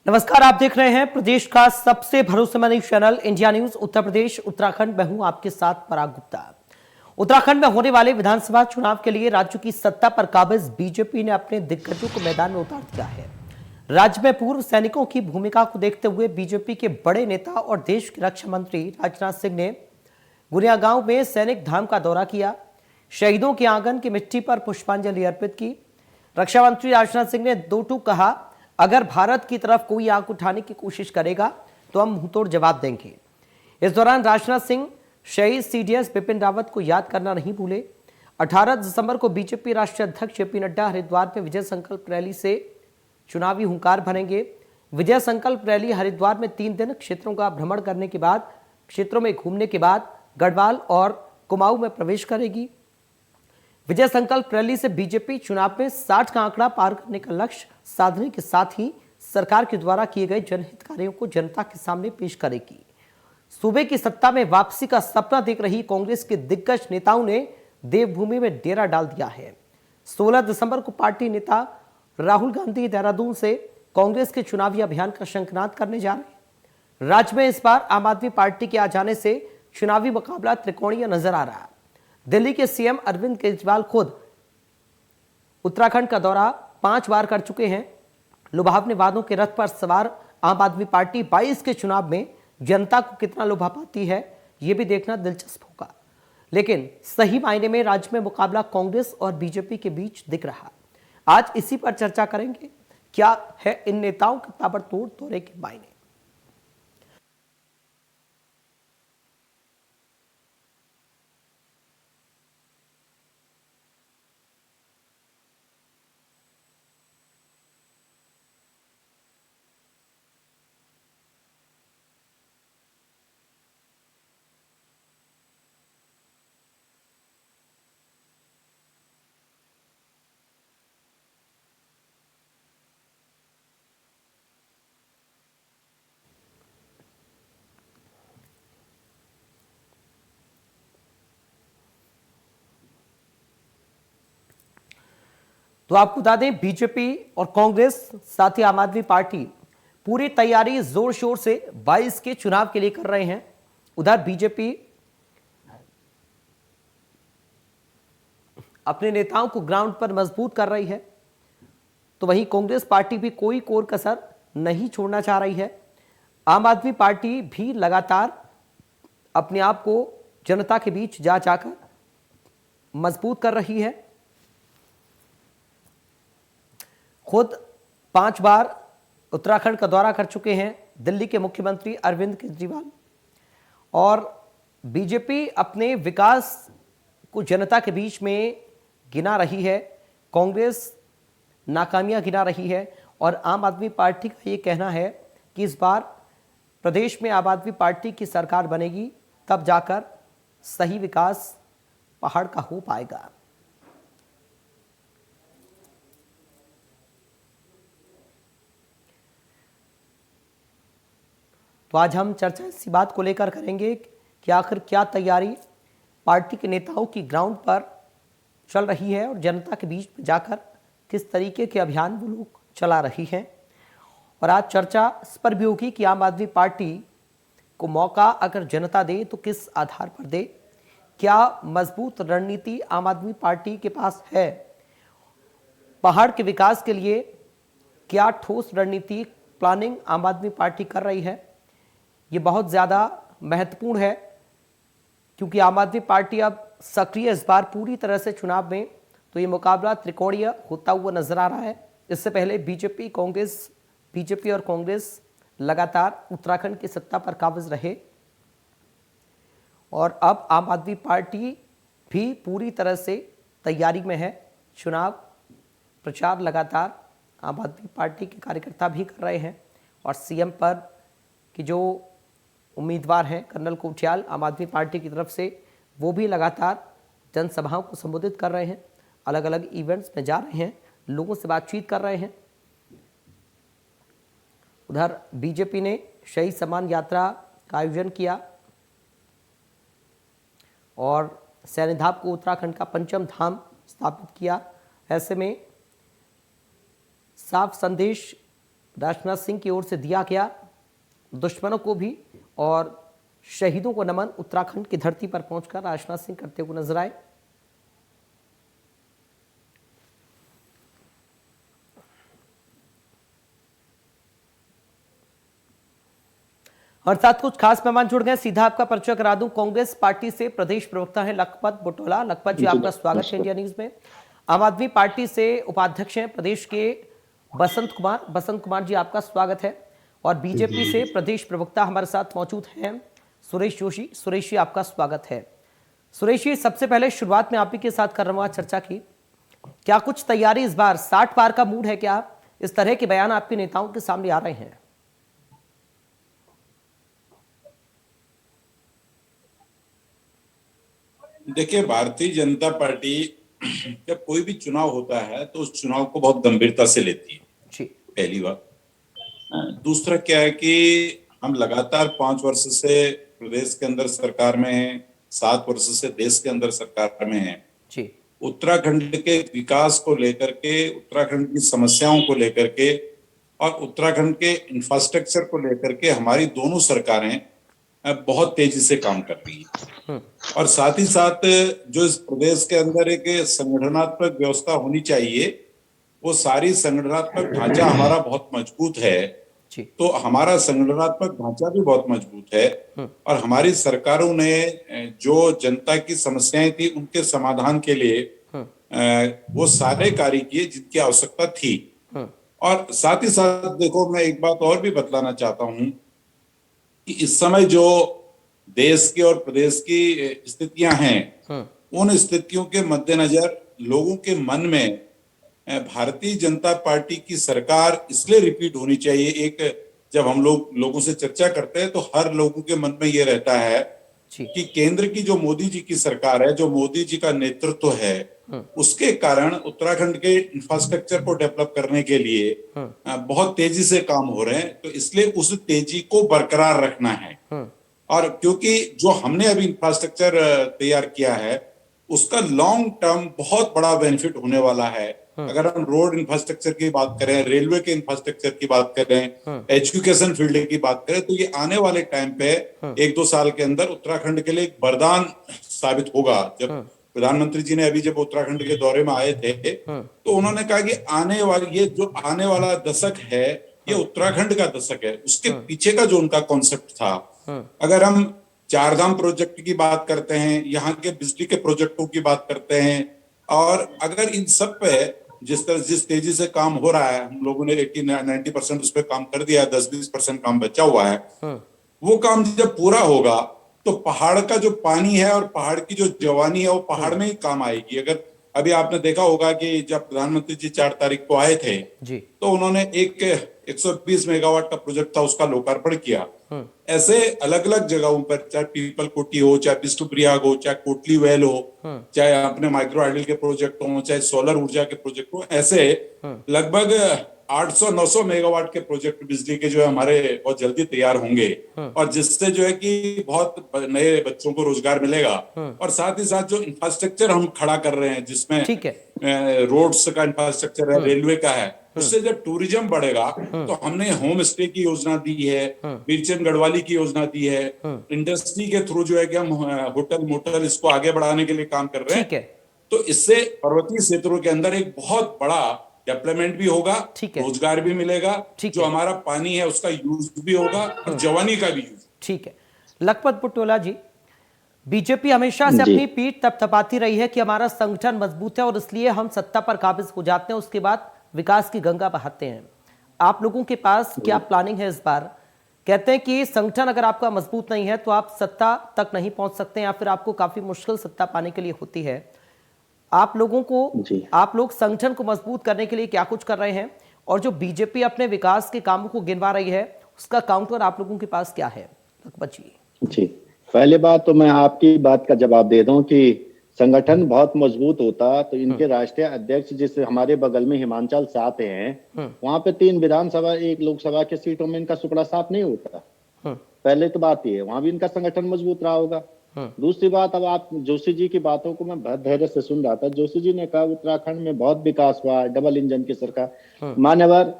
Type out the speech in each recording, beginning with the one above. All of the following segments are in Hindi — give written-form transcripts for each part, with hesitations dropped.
नमस्कार, आप देख रहे हैं प्रदेश का सबसे भरोसेमंद news channel India news Uttar Pradesh Uttarakhand. मैं हूं आपके साथ पराग गुप्ता। उत्तराखंड में होने वाले विधानसभा चुनाव के लिए राज्य की सत्ता पर काबिज बीजेपी ने अपने दिग्गजों को मैदान में उतार दिया है। राज्य में पूर्व सैनिकों की भूमिका को देखते हुए बीजेपी के बड़े नेता और देश के रक्षा मंत्री राजनाथ सिंह ने गुनिया गांव में सैनिक धाम का दौरा किया। शहीदों के आंगन की मिट्टी पर पुष्पांजलि अर्पित की। रक्षा मंत्री राजनाथ सिंह ने दो टूक कहा, अगर भारत की तरफ कोई आंख उठाने की कोशिश करेगा तो हम मुंहतोड़ जवाब देंगे। इस दौरान राजनाथ सिंह शहीद सीडीएस बिपिन रावत को याद करना नहीं भूले। 18 दिसंबर को बीजेपी राष्ट्रीय अध्यक्ष जेपी नड्डा हरिद्वार में विजय संकल्प रैली से चुनावी हुंकार भरेंगे। विजय संकल्प रैली हरिद्वार में 3 दिन क्षेत्रों का भ्रमण करने के बाद क्षेत्रों में घूमने के बाद गढ़वाल और कुमाऊं में प्रवेश करेगी। विजय संकल्प रैली से बीजेपी चुनाव में 60 का आंकड़ा पार करने का लक्ष्य साधने के साथ ही सरकार के द्वारा किए गए जनहित कार्यों को जनता के सामने पेश करेगी। सूबे की सत्ता में वापसी का सपना देख रही कांग्रेस के दिग्गज नेताओं ने देवभूमि में डेरा डाल दिया है। 16 दिसंबर को पार्टी नेता राहुल गांधी देहरादून से कांग्रेस के चुनावी अभियान का शंखनाद करने जा रहे हैं। राज्य में इस बार आम आदमी पार्टी के आ जाने से चुनावी मुकाबला त्रिकोणीय नजर आ रहा है। दिल्ली के सीएम अरविंद केजरीवाल खुद उत्तराखंड का दौरा 5 बार कर चुके हैं। लुभावने वादों के रथ पर सवार आम आदमी पार्टी 22 के चुनाव में जनता को कितना लुभा पाती है, यह भी देखना दिलचस्प होगा। लेकिन सही मायने में राज्य में मुकाबला कांग्रेस और बीजेपी के बीच दिख रहा। आज इसी पर चर्चा करेंगे, क्या है इन नेताओं के ताबड़तोड़ दौरे के मायने। तो आपको बता दें, बीजेपी और कांग्रेस साथ ही आम आदमी पार्टी पूरी तैयारी जोर शोर से 22 के चुनाव के लिए कर रहे हैं। उधर बीजेपी अपने नेताओं को ग्राउंड पर मजबूत कर रही है, तो वहीं कांग्रेस पार्टी भी कोई कोर कसर नहीं छोड़ना चाह रही है। आम आदमी पार्टी भी लगातार अपने आप को जनता के बीच जा जाकर मजबूत कर रही है। खुद 5 बार उत्तराखंड का दौरा कर चुके हैं दिल्ली के मुख्यमंत्री अरविंद केजरीवाल, और बीजेपी अपने विकास को जनता के बीच में गिना रही है, कांग्रेस नाकामियां गिना रही है। और आम आदमी पार्टी का ये कहना है कि इस बार प्रदेश में आम आदमी पार्टी की सरकार बनेगी, तब जाकर सही विकास पहाड़ का हो पाएगा। तो आज हम चर्चा इसी बात को लेकर करेंगे कि आखिर क्या तैयारी पार्टी के नेताओं की ग्राउंड पर चल रही है और जनता के बीच में जाकर किस तरीके के अभियान वो लोग चला रही हैं। और आज चर्चा इस पर भी होगी कि आम आदमी पार्टी को मौका अगर जनता दे तो किस आधार पर दे, क्या मजबूत रणनीति आम आदमी पार्टी के पास है, पहाड़ के विकास के लिए क्या ठोस रणनीति प्लानिंग आम आदमी पार्टी कर रही है। ये बहुत ज़्यादा महत्वपूर्ण है, क्योंकि आम आदमी पार्टी अब सक्रिय इस बार पूरी तरह से चुनाव में, तो ये मुकाबला त्रिकोणीय होता हुआ नजर आ रहा है। इससे पहले बीजेपी और कांग्रेस लगातार उत्तराखंड की सत्ता पर काबिज रहे, और अब आम आदमी पार्टी भी पूरी तरह से तैयारी में है। चुनाव प्रचार लगातार आम आदमी पार्टी के कार्यकर्ता भी कर रहे हैं, और सीएम पद की जो उम्मीदवार हैं कर्नल कोठियाल आम आदमी पार्टी की तरफ से, वो भी लगातार जनसभाओं को संबोधित कर रहे हैं, अलग अलग इवेंट्स में जा रहे हैं, लोगों से बातचीत कर रहे हैं। उधर बीजेपी ने शहीद सम्मान यात्रा का आयोजन किया और सैन्यधाम को उत्तराखंड का पंचम धाम स्थापित किया। ऐसे में साफ संदेश राजनाथ सिंह की ओर से दिया गया, दुश्मनों को भी और शहीदों को नमन। उत्तराखंड की धरती पर पहुंचकर राजनाथ सिंह करते हुए नजर आए। और साथ कुछ खास मेहमान जुड़ गए, सीधा आपका परिचय करा दूं। कांग्रेस पार्टी से प्रदेश प्रवक्ता है लखपत बुटोला। लखपत जी, आपका स्वागत है इंडिया न्यूज में। आम आदमी पार्टी से उपाध्यक्ष हैं प्रदेश के बसंत कुमार। बसंत कुमार जी, आपका स्वागत है। और बीजेपी से प्रदेश प्रवक्ता हमारे साथ मौजूद हैं सुरेश जोशी। सुरेश जी, आपका स्वागत है। सुरेश जी, सबसे पहले शुरुआत में आप ही के साथ कर रहा हूं चर्चा की। क्या कुछ तैयारी इस बार 60 पार का मूड है क्या? इस तरह के बयान आपके नेताओं के सामने आ रहे हैं। देखिए, भारतीय जनता पार्टी जब कोई भी चुनाव होता है तो उस चुनाव को बहुत गंभीरता से लेती है। जी। पहली बात। दूसरा क्या है कि हम लगातार 5 वर्ष से प्रदेश के अंदर सरकार में हैं, 7 वर्ष से देश के अंदर सरकार में हैं। जी। उत्तराखंड के विकास को लेकर के, उत्तराखंड की समस्याओं को लेकर के और उत्तराखंड के इंफ्रास्ट्रक्चर को लेकर के हमारी दोनों सरकारें बहुत तेजी से काम कर रही है। और साथ ही साथ जो इस प्रदेश के अंदर एक संगठनात्मक व्यवस्था होनी चाहिए, वो सारी संगठनात्मक ढांचा हमारा बहुत मजबूत है। तो हमारा संगठनात्मक ढांचा भी बहुत मजबूत है और हमारी सरकारों ने जो जनता की समस्याएं थी उनके समाधान के लिए वो सारे कार्य किए जिनकी आवश्यकता थी। और साथ ही साथ देखो, मैं एक बात और भी बतलाना चाहता हूं कि इस समय जो देश की और प्रदेश की स्थितियां हैं, उन स्थितियों के मद्देनजर लोगों के मन में भारतीय जनता पार्टी की सरकार इसलिए रिपीट होनी चाहिए। एक जब हम लोगों से चर्चा करते हैं तो हर लोगों के मन में ये रहता है कि केंद्र की जो मोदी जी की सरकार है, जो मोदी जी का नेतृत्व है, उसके कारण उत्तराखंड के इंफ्रास्ट्रक्चर को डेवलप करने के लिए बहुत तेजी से काम हो रहे हैं। तो इसलिए उस तेजी को बरकरार रखना है। और क्योंकि जो हमने अभी इंफ्रास्ट्रक्चर तैयार किया है उसका लॉन्ग टर्म बहुत बड़ा बेनिफिट होने वाला है। अगर हम रोड इंफ्रास्ट्रक्चर की बात करें, रेलवे के इंफ्रास्ट्रक्चर की बात करें, एजुकेशन फील्ड की बात करें, तो ये आने वाले टाइम पे 1-2 साल के अंदर उत्तराखंड के लिए एक वरदान साबित होगा। जब प्रधानमंत्री जी ने अभी जब उत्तराखंड के दौरे में आए थे तो उन्होंने कहा कि आने वाला दशक है, ये उत्तराखंड का दशक है। उसके पीछे का जो उनका कॉन्सेप्ट था, अगर हम चारधाम प्रोजेक्ट की बात करते हैं, यहाँ के बिजली के प्रोजेक्टों की बात करते हैं, और अगर इन सब पे जिस तेजी से काम हो रहा है, हम लोगों ने 80-90% उस पर काम कर दिया है, 10-20% काम बचा हुआ है। वो काम जब पूरा होगा तो पहाड़ का जो पानी है और पहाड़ की जो जवानी है वो पहाड़ में ही काम आएगी। अगर अभी आपने देखा होगा कि जब प्रधानमंत्री जी 4 तारीख को आए थे तो उन्होंने एक 120 मेगावाट का प्रोजेक्ट था, उसका लोकार्पण किया। ऐसे अलग अलग जगहों पर, चाहे पीपल कोटी हो, चाहे बिष्णुप्रयाग हो, चाहे कोटली वेल हो, चाहे अपने माइक्रो हाइडल के प्रोजेक्ट हो, चाहे सोलर ऊर्जा के प्रोजेक्ट हो, ऐसे लगभग 800-900 मेगावाट के प्रोजेक्ट बिजली के जो है हमारे बहुत जल्दी तैयार होंगे। और जिससे जो है कि बहुत नए बच्चों को रोजगार मिलेगा। और साथ ही साथ जो इंफ्रास्ट्रक्चर हम खड़ा कर रहे हैं, जिसमें रोड्स का इंफ्रास्ट्रक्चर है, रेलवे का है, उससे जब टूरिज्म बढ़ेगा तो हमने होम स्टे की योजना दी है, बीरचंद गढ़वाली की योजना दी है, इंडस्ट्री के थ्रू जो है कि हम होटल मोटल इसको आगे बढ़ाने के लिए काम कर रहे हैं। तो इससे पर्वतीय क्षेत्रों के अंदर एक बहुत बड़ा डेवलपमेंट भी होगा, रोजगार भी मिलेगा, जो हमारा पानी है उसका यूज भी होगा और जवानी का भी यूज। ठीक है। लखपत बुटोला जी, बीजेपी हमेशा से अपनी पीठ थपथपाती रही है कि हमारा संगठन मजबूत है और इसलिए हम सत्ता पर काबिज हो जाते हैं, उसके बाद विकास की गंगा बहाते हैं। आप लोगों के पास क्या प्लानिंग है इस बार? कहते हैं कि संगठन अगर आपका मजबूत नहीं है तो आप सत्ता तक नहीं पहुंच सकते, या फिर आपको काफी मुश्किल सत्ता पाने के लिए होती है। आप लोग संगठन को मजबूत करने के लिए क्या कुछ कर रहे हैं, और जो बीजेपी अपने विकास के कामों को गिनवा रही है उसका काउंटर आप लोगों के पास क्या है? जी, पहले बात तो मैं आपकी बात का जवाब दे दूं कि संगठन बहुत मजबूत होता तो इनके राष्ट्रीय अध्यक्ष जिस हमारे बगल में हिमाचल से आते हैं, वहां पे 3 विधानसभा 1 लोकसभा के सीटों में इनका टुकड़ा साफ नहीं होता। पहले तो बात ये, वहां भी इनका संगठन मजबूत रहा होगा। दूसरी बात, अब आप जोशी जी की बातों को मैं बहुत धैर्य से सुन रहा था। जोशी जी ने कहा उत्तराखंड में बहुत विकास हुआ, डबल इंजन की सरकार। मान्यवर,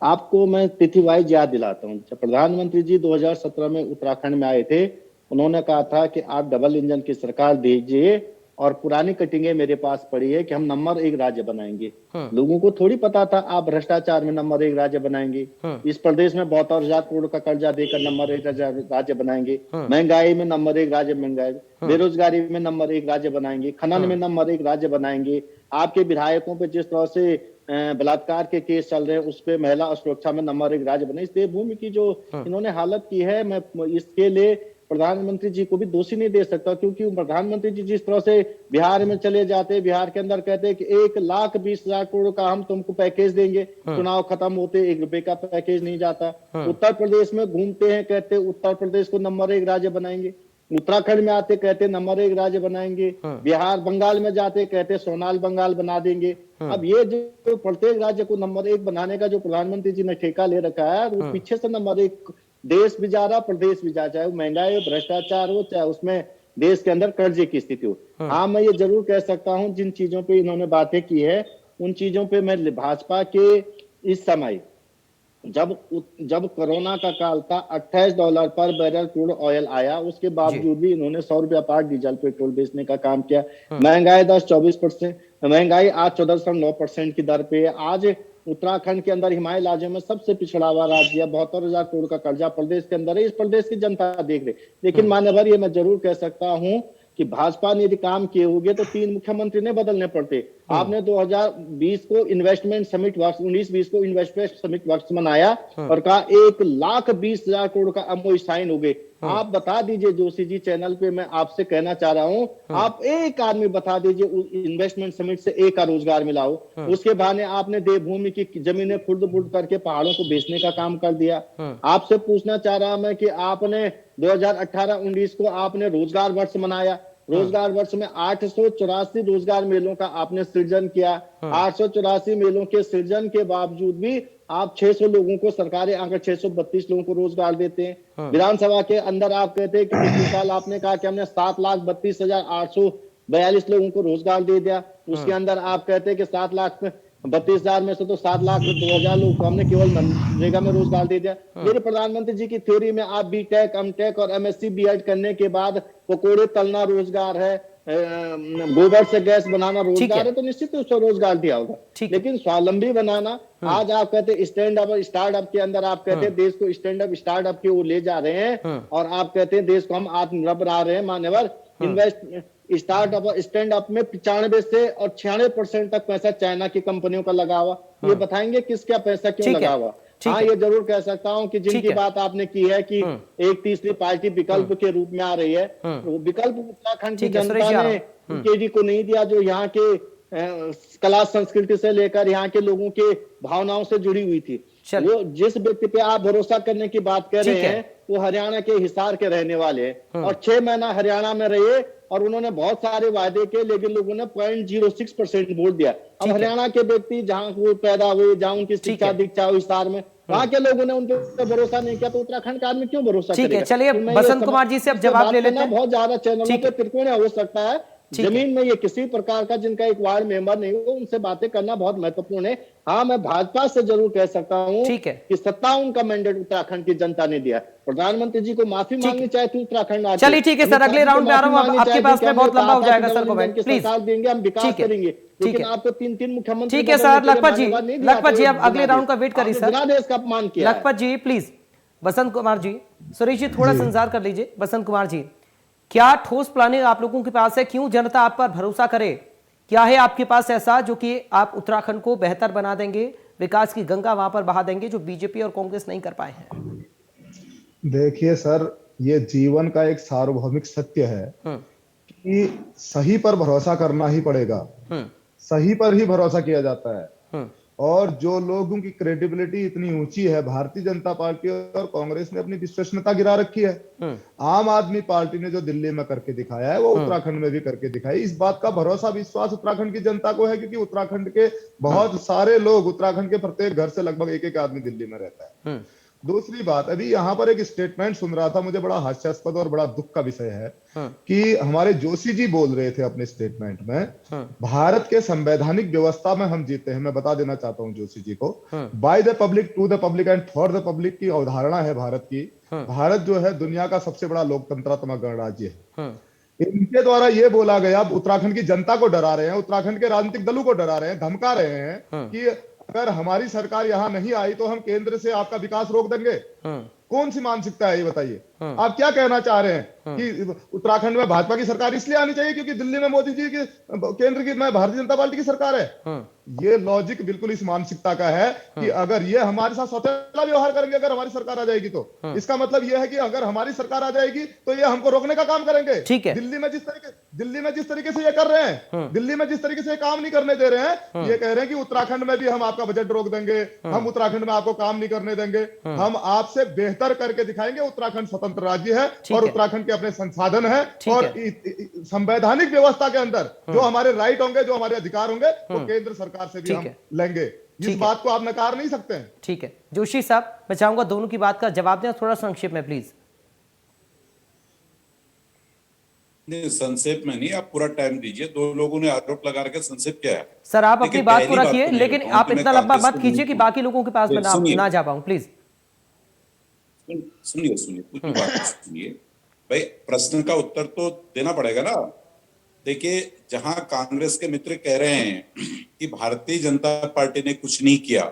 आपको मैं तिथि वाइज याद दिलाता हूँ। जब प्रधानमंत्री जी 2017 में उत्तराखंड में आए थे, उन्होंने कहा था कि आप डबल इंजन की सरकार दीजिए और पुरानी कटिंगे मेरे पास पड़ी है कि हम नंबर 1 राज्य बनाएंगे। लोगों को थोड़ी पता था आप भ्रष्टाचार में नंबर 1 राज्य बनाएंगे, इस प्रदेश में 72,000 करोड़ का कर्जा देकर नंबर 1 राज्य बनाएंगे, महंगाई में नंबर 1 राज्य बनाएंगे, बेरोजगारी में नंबर 1 राज्य बनाएंगे, खनन में नंबर 1 राज्य बनाएंगे। आपके विधायकों पे जिस तरह से बलात्कार के केस चल रहे हैं उस पे महिला सुरक्षा में नंबर 1 राज्य बने। इस देवभूमि की जो इन्होंने हालत की है, मैं इसके लिए प्रधानमंत्री जी को भी दोषी नहीं दे सकता, क्योंकि प्रधानमंत्री जी जिस तरह से बिहार में चले जाते, बिहार के अंदर कहते हैं कि 1,20,000 करोड़ का हम तुमको पैकेज देंगे, चुनाव खत्म होते 1 रुपए का पैकेज नहीं जाता। उत्तर प्रदेश में घूमते हैं, कहते उत्तर प्रदेश को नंबर 1 राज्य बनाएंगे, उत्तराखंड में आते कहते नंबर 1 राज्य बनाएंगे, बिहार बंगाल में जाते कहते सोनाल बंगाल बना देंगे। अब ये जो प्रत्येक राज्य को नंबर 1 बनाने का जो प्रधानमंत्री जी ने ठेका ले रखा है, वो पीछे से नंबर 1 देश भी जा रहा, प्रदेश भी जा, चाहे वो महंगाई हो, भ्रष्टाचार हो, चाहे उसमें देश के अंदर कर्जे की स्थिति हो। हाँ, मैं ये जरूर कह सकता हूं, जिन चीजों पे इन्होंने बातें की है उन चीजों पे मैं भाजपा के इस समय जब कोरोना का काल था, $28 पर बैरल क्रूड ऑयल आया, उसके बावजूद भी इन्होंने 100 रुपया पार डीजल पेट्रोल बेचने का काम किया। महंगाई 10-24%, महंगाई आज 14.9% की दर पे है। आज उत्तराखंड के अंदर हिमालय राज्य में सबसे पिछड़ा हुआ राज्य है, 72,000 करोड़ का कर्जा प्रदेश के अंदर है, इस प्रदेश की जनता देख रही। लेकिन मान्यवर ये मैं जरूर कह सकता हूं कि भाजपा ने यदि काम किए होंगे तो 3 मुख्यमंत्री ने बदलने पड़ते। आपने 2020 को इन्वेस्टमेंट समिट वर्ष, 19-20 को इन्वेस्टमेंट समिट वर्ष मनाया और कहा 1,20,000 करोड़ का एमओयू साइन हो गए। आप बता दीजिए जोशी जी, चैनल पे मैं आपसे कहना चाह रहा हूं, आप एक आदमी बता दीजिए इन्वेस्टमेंट समिट से एक का रोजगार मिला हो। उसके बहाने आपने देवभूमि की जमीनें खुर्द-बुर्द करके पहाड़ों को बेचने का काम कर दिया। आपसे पूछना चाह रहा मैं कि आपने 2018-19 को आपने रोजगार वर्ष मनाया, रोजगार वर्ष में 884 रोजगार मेलों का आपने सृजन किया। 884 मेलों के सृजन के बावजूद भी आप 600 लोगों को, सरकारी आंकड़े 632 लोगों को रोजगार देते हैं। विधानसभा के अंदर आप कहते हैं कि पिछले साल आपने कहा कि हमने 7,32,842 लोगों को रोजगार दे दिया। उसके अंदर आप कहते हैं कि 7,32,000 में से तो 7,02,000 लोगों को हमने केवल मनरेगा में रोजगार दे दिया। मेरे प्रधानमंत्री जी की थ्योरी में आप बीटेक, एमटेक और एमएससी बीएड करने के बाद पकोड़े तलना रोजगार है, गोबर से गैस बनाना रोजगार है, तो निश्चित उसको रोजगार दिया होगा। लेकिन स्वावलंबी बनाना, आज आप कहते स्टैंड अप स्टार्टअप के अंदर आप कहते हैं देश को स्टैंड अप स्टार्टअप की ओर ले जा रहे हैं और आप कहते हैं देश को हम आत्मनिर्भर बना रहे हैं। मान्यवर, इन्वेस्ट स्टार्टअप स्टैंड अप में 95 से और 96% तक पैसा चाइना की कंपनियों का लगा हुआ। ये बताएंगे किसका पैसा क्यों लगा हुआ। हाँ, ये जरूर कह सकता हूं कि जिनकी बात आपने की है कि एक तीसरी पार्टी विकल्प के रूप में आ रही है, तो विकल्प उत्तराखंड की जनता ने केडी को नहीं दिया, जो यहाँ के कला संस्कृति से लेकर यहाँ के लोगों के भावनाओं से जुड़ी हुई थी। वो जिस व्यक्ति पे आप भरोसा करने की बात कर रहे हैं वो हरियाणा के हिसार के रहने वाले हैं और 6 महीना हरियाणा में रहे और उन्होंने बहुत सारे वादे किए, लेकिन लोगों ने 0.06% वोट दिया। अब हरियाणा के व्यक्ति जहां वो पैदा हुए, जहां उनकी शिक्षा दीक्षा हुई हिसार में, वहां के लोगों ने उन पर भरोसा नहीं किया, तो उत्तराखंड का आदमी क्यों भरोसा करेगा? ठीक है, चलिए बसंत कुमार जी से अब जवाब ले लेते हैं। बहुत ज्यादा चैनलों पे त्रिकोणीय हो सकता है, जमीन में ये किसी प्रकार का जिनका एक वार्ड मेंबर नहीं हो उनसे बातें करना बहुत महत्वपूर्ण है। हाँ, मैं भाजपा से जरूर कह सकता हूँ कि 57 का मैंडेट उत्तराखंड की जनता ने दिया। प्रधानमंत्री जी को माफी मांगनी चाहिए थी उत्तराखंड। चलिए ठीक है सर, अगले राउंड में आ रहा हूँ, आपके पास में बहुत लंबा हो जाएगा सर कमेंट, प्लीज। देंगे, हम विकास करेंगे, लेकिन आपको 3 मुख्यमंत्री। ठीक है सर, लखपत जी आप अगले राउंड का वेट करिए सर। देश का अपमान किया लखपत जी प्लीज। बसंत कुमार जी, सुरेश जी थोड़ा इंतजार कर लीजिए। बसंत कुमार जी, क्या ठोस प्लानिंग आप लोगों के पास है? क्यों जनता आप पर भरोसा करे? क्या है आपके पास ऐसा जो कि आप उत्तराखंड को बेहतर बना देंगे, विकास की गंगा वहां पर बहा देंगे, जो बीजेपी और कांग्रेस नहीं कर पाए हैं? देखिए सर, ये जीवन का एक सार्वभौमिक सत्य है कि सही पर भरोसा करना ही पड़ेगा। सही पर ही भरोसा किया जाता है। और जो लोगों की क्रेडिबिलिटी इतनी ऊंची है, भारतीय जनता पार्टी और कांग्रेस ने अपनी विश्वसनीयता गिरा रखी है। आम आदमी पार्टी ने जो दिल्ली में करके दिखाया है वो उत्तराखंड में भी करके दिखाया। इस बात का भरोसा विश्वास उत्तराखंड की जनता को है, क्योंकि उत्तराखंड के बहुत सारे लोग, उत्तराखंड के प्रत्येक घर से लगभग एक आदमी दिल्ली में रहता है। दूसरी बात, अभी यहाँ पर एक स्टेटमेंट सुन रहा था, मुझे बड़ा हास्यास्पद और बड़ा दुख का विषय है कि हमारे जोशी जी बोल रहे थे अपने स्टेटमेंट में, भारत के संवैधानिक व्यवस्था में हम जीते हैं। मैं बता देना चाहता हूँ जोशी जी को, by the public, to the public and for the public की अवधारणा है भारत की। भारत जो है दुनिया का सबसे बड़ा लोकतंत्रात्मक गणराज्य है। इनके द्वारा ये बोला गया, उत्तराखंड की जनता को डरा रहे हैं, उत्तराखंड के राजनीतिक दलों को डरा रहे हैं, धमका रहे हैं कि अगर हमारी सरकार यहां नहीं आई तो हम केंद्र से आपका विकास रोक देंगे। कौन सी मानसिकता है ये बताइए? आप क्या कहना चाह रहे हैं कि उत्तराखंड में भाजपा की सरकार इसलिए आनी चाहिए क्योंकि दिल्ली में मोदी जी की, केंद्र की में भारतीय जनता पार्टी की सरकार है? ये लॉजिक बिल्कुल इस मानसिकता का है कि अगर ये हमारे साथ सौतेला व्यवहार करेंगे, अगर हमारी सरकार आ जाएगी तो इसका मतलब ये है कि अगर हमारी सरकार आ जाएगी तो ये हमको रोकने का काम करेंगे। ठीक है। दिल्ली में जिस तरीके से ये कर रहे हैं, दिल्ली में जिस तरीके से काम नहीं करने दे रहे हैं, ये कह रहे हैं कि उत्तराखंड में भी हम आपका बजट रोक देंगे, हम उत्तराखंड में आपको काम नहीं करने देंगे, हम आपसे बेहतर करके दिखाएंगे। उत्तराखंड स्वतंत्र राज्य है और उत्तराखंड के अपने संसाधन है और संवैधानिक व्यवस्था के अंदर जो हमारे राइट होंगे, जो हमारे अधिकार होंगे, वो केंद्र सरकार से भी हम लेंगे। इस बात को आप नकार नहीं सकते हैं। ठीक है जोशी साहब, मैं चाहूंगा दोनों की बात का जवाब दें, थोड़ा संक्षेप में प्लीज। नहीं, संक्षेप में नहीं, आप पूरा टाइम दीजिए। दो लोगों ने आरोप लगा रखे, संक्षेप क्या है? सर आप अपनी बात पूरा किए, तो लेकिन आप इतना लंबा मत कीजिए कि बाकी लोगों के पास मैं ना जा पाऊं, प्लीज। सुनिए पूरी बात सुनिए भाई, प्रश्न का उत्तर तो देना पड़ेगा ना। देखिए, जहां कांग्रेस के मित्र कह रहे हैं कि भारतीय जनता पार्टी ने कुछ नहीं किया,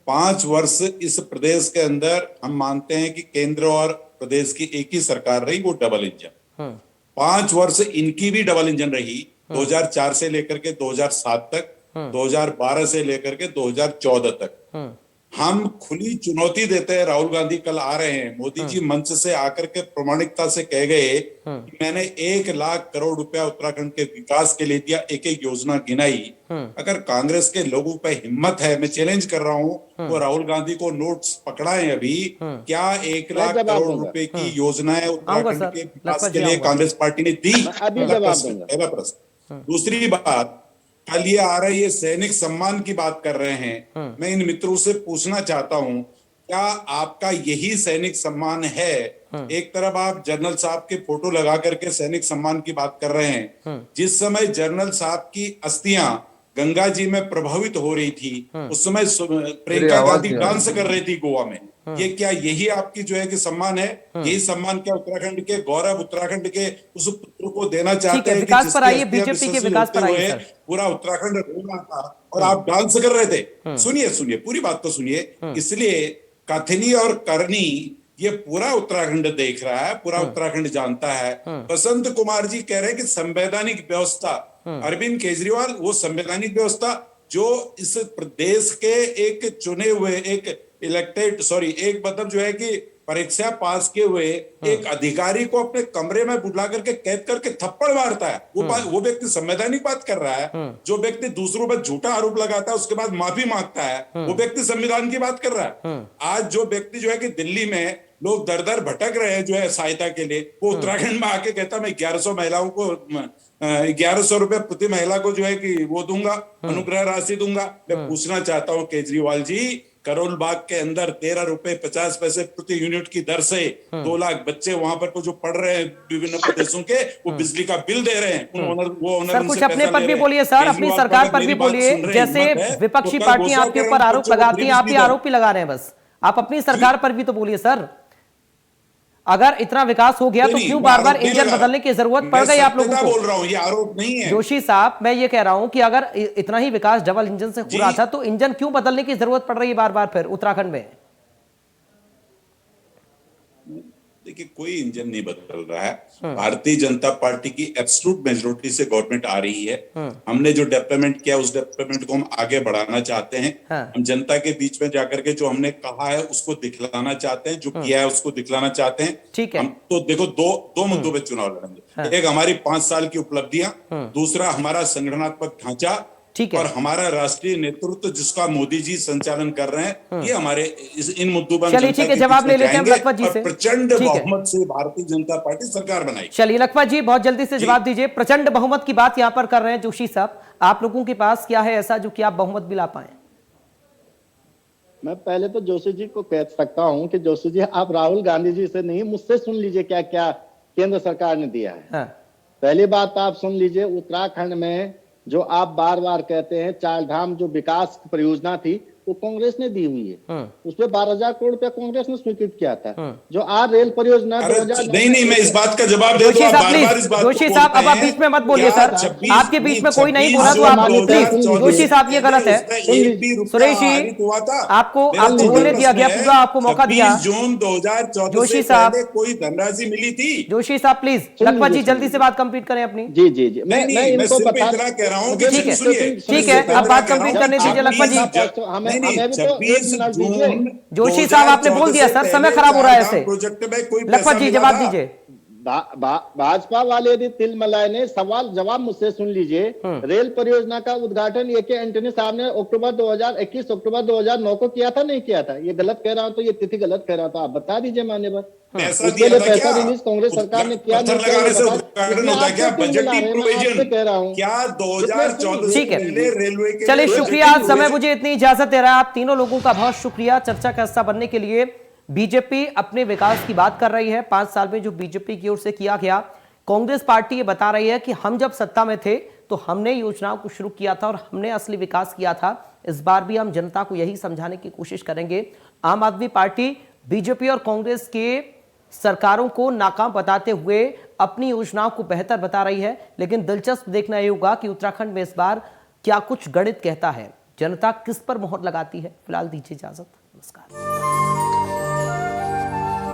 5 वर्ष इस प्रदेश के अंदर हम मानते हैं कि केंद्र और प्रदेश की एक ही सरकार रही, वो डबल इंजन। 5 वर्ष इनकी भी डबल इंजन रही, 2004 से लेकर के 2007 तक, 2012 से लेकर के 2014 तक। हम खुली चुनौती देते हैं। राहुल गांधी कल आ रहे हैं, मोदी जी मंच से आकर के प्रामाणिकता से कह गए कि मैंने 1 लाख करोड़ रुपया उत्तराखंड के विकास के लिए दिया, एक एक योजना गिनाई। अगर कांग्रेस के लोगों पे हिम्मत है, मैं चैलेंज कर रहा हूं, तो राहुल गांधी को नोट्स पकड़ाएं अभी, क्या 1 लाख करोड़ रुपए की योजनाएं उत्तराखंड के विकास के लिए कांग्रेस पार्टी ने दी? पहला प्रश्न। दूसरी बात, कल ये आ रहा है, ये सैनिक सम्मान की बात कर रहे हैं। मैं इन मित्रों से पूछना चाहता हूं, क्या आपका यही सैनिक सम्मान है? एक तरफ आप जनरल साहब के फोटो लगा करके सैनिक सम्मान की बात कर रहे हैं। जिस समय जनरल साहब की अस्थियां गंगा जी में प्रभावित हो रही थी, उस समय प्रियंका गांधी डांस कर रही थी गोवा में। ये क्या यही आपकी जो है कि सम्मान है? यही सम्मान क्या उत्तराखंड के गौरव, उत्तराखंड के उस पुत्र को देना चाहते हैं? विकास पर आइए, बीजेपी के विकास पर आइए। पूरा उत्तराखंड रोना था और आप डांस कर रहे थे। सुनिए पूरी बात तो सुनिए। इसलिए कथनी और करनी ये पूरा उत्तराखंड देख रहा है, पूरा उत्तराखंड जानता है। बसंत कुमार जी कह रहे हैं कि संवैधानिक व्यवस्था, अरविंद केजरीवाल वो संवैधानिक व्यवस्था जो इस प्रदेश के एक चुने हुए, एक इलेक्टेड, एक मतलब जो है कि परीक्षा पास किए हुए एक अधिकारी को अपने कमरे में बुला करके कैद करके थप्पड़ मारता है, वो व्यक्ति संवैधानिक बात कर रहा है। जो व्यक्ति दूसरों पर झूठा आरोप लगाता है, उसके बाद माफी मांगता है, वो व्यक्ति संविधान की बात कर रहा है। आज जो व्यक्ति जो है कि दिल्ली में लोग दर दर भटक रहे हैं जो है सहायता के लिए, वो उत्तराखंड में आके कहता मैं 1100 महिलाओं को 1100 रुपए प्रति महिला को जो है कि वो दूंगा, अनुग्रह राशि दूंगा। मैं पूछना चाहता हूं केजरीवाल जी, करोल बाग के अंदर 13 रुपए 50 पैसे प्रति यूनिट की दर से 2 लाख बच्चे वहां पर जो पढ़ रहे हैं विभिन्न प्रदेशों के, वो बिजली का बिल दे रहे हैं। सर कुछ अपने पर भी बोलिए सर, अपनी सरकार पर भी बोलिए। जैसे विपक्षी पार्टियां आपके ऊपर आरोप लगाती हैं, आप भी आरोप ही लगा रहे हैं। बस आप अपनी सरकार पर भी तो बोलिए सर। अगर इतना विकास हो गया तो क्यों बार बार इंजन बदलने की जरूरत पड़ गई आप लोगों को? बोल रहा हूं, ये आरोप नहीं है जोशी साहब। मैं ये कह रहा हूं कि अगर इतना ही विकास डबल इंजन से हो रहा था तो इंजन क्यों बदलने की जरूरत पड़ रही है बार बार फिर उत्तराखंड में? देखिए, कोई इंजन नहीं बदल रहा है। भारतीय जनता पार्टी की एब्सोल्यूट मेजोरिटी से गवर्नमेंट आ रही है। हमने जो डेवलपमेंट किया, उस डेवलपमेंट को हम आगे बढ़ाना चाहते हैं। हम जनता के बीच में जाकर के जो हमने कहा है उसको दिखलाना चाहते हैं, जो किया है उसको दिखलाना चाहते हैं। ठीक है। हम तो देखो दो मुद्दों पे चुनाव लड़ेंगे। एक हमारी 5 साल की उपलब्धियां, दूसरा हमारा संगठनात्मक ढांचा, और हमारा राष्ट्रीय नेतृत्व जिसका मोदी जी संचालन कर रहे हैं। ये हमारे इन मुद्दों पर चलिए ठीक है, जवाब ले लेते हैं लखपत जी से। प्रचंड बहुमत से भारतीय जनता पार्टी सरकार बनाई। चलिए लखपत जी बहुत जल्दी से जवाब दीजिए। प्रचंड बहुमत की बात यहां पर कर रहे हैं जोशी साहब, आप लोगों के पास क्या है ऐसा जो कि आप बहुमत भी ला पाए? मैं पहले तो जोशी जी को कह सकता हूं कि जोशी जी आप राहुल गांधी जी से नहीं मुझसे सुन लीजिए क्या क्या केंद्र सरकार ने दिया है। हाँ। पहली बात आप सुन लीजिए, उत्तराखंड में जो आप बार बार कहते हैं चार धाम जो विकास परियोजना थी वो कांग्रेस ने दी हुई है। उसपे 12,000 करोड़ रुपया कांग्रेस ने स्वीकृत किया था। जो आज रेल परियोजना नहीं, मैं इस बात का जवाब दे दूं, आप बार-बार इस बात को जोशी साहब अब आप बीच में मत बोलिए सर, आपके बीच में कोई नहीं बोला तो आप प्लीज, जोशी साहब ये गलत है। सुरेश जी आपको बोलने दिया गया, पूरा आपको मौका दिया। जून 2014 जोशी से साहब, पहले कोई धनराशि मिली थी? जोशी साहब प्लीज, लखपत जी जल्दी से बात कंप्लीट करें अपनी। जी जी जी, मैं इनको बता कह रहा हूँ कि ठीक है, अब बात कंप्लीट करने दीजिए लखपत जी। हमें भी जोशी साहब आपने बोल दिया सर, समय खराब हो रहा है ऐसे। प्रोजेक्ट में कोई लखपत जी जवाब दीजिए। भाजपा वाले यदि तिलमलाई ने सवाल जवाब मुझसे सुन लीजिए। रेल परियोजना का उद्घाटन ए के एंटनी साहब ने अक्टूबर 2009 को किया था, नहीं किया था? ये गलत कह रहा हूं तो ये तिथि गलत कह रहा था, आप बता दीजिए मान्यवर। पैसा रिलीज कांग्रेस सरकार ने किया, कह रहा हूँ क्या 2014 से पहले रेलवे के। चलिए शुक्रिया, समय मुझे इतनी इजाजत दे रहा है। आप तीनों लोगों का बहुत शुक्रिया चर्चा का हिस्सा बनने के लिए। बीजेपी अपने विकास की बात कर रही है, 5 साल में जो बीजेपी की ओर से किया गया। कांग्रेस पार्टी ये बता रही है कि हम जब सत्ता में थे तो हमने योजनाओं को शुरू किया था और हमने असली विकास किया था। इस बार भी हम जनता को यही समझाने की कोशिश करेंगे। आम आदमी पार्टी बीजेपी और कांग्रेस के सरकारों को नाकाम बताते हुए अपनी योजनाओं को बेहतर बता रही है, लेकिन दिलचस्प देखना यह होगा कि उत्तराखंड में इस बार क्या कुछ गणित कहता है, जनता किस पर मोहर लगाती है। फिलहाल दीजिए इजाजत, नमस्कार।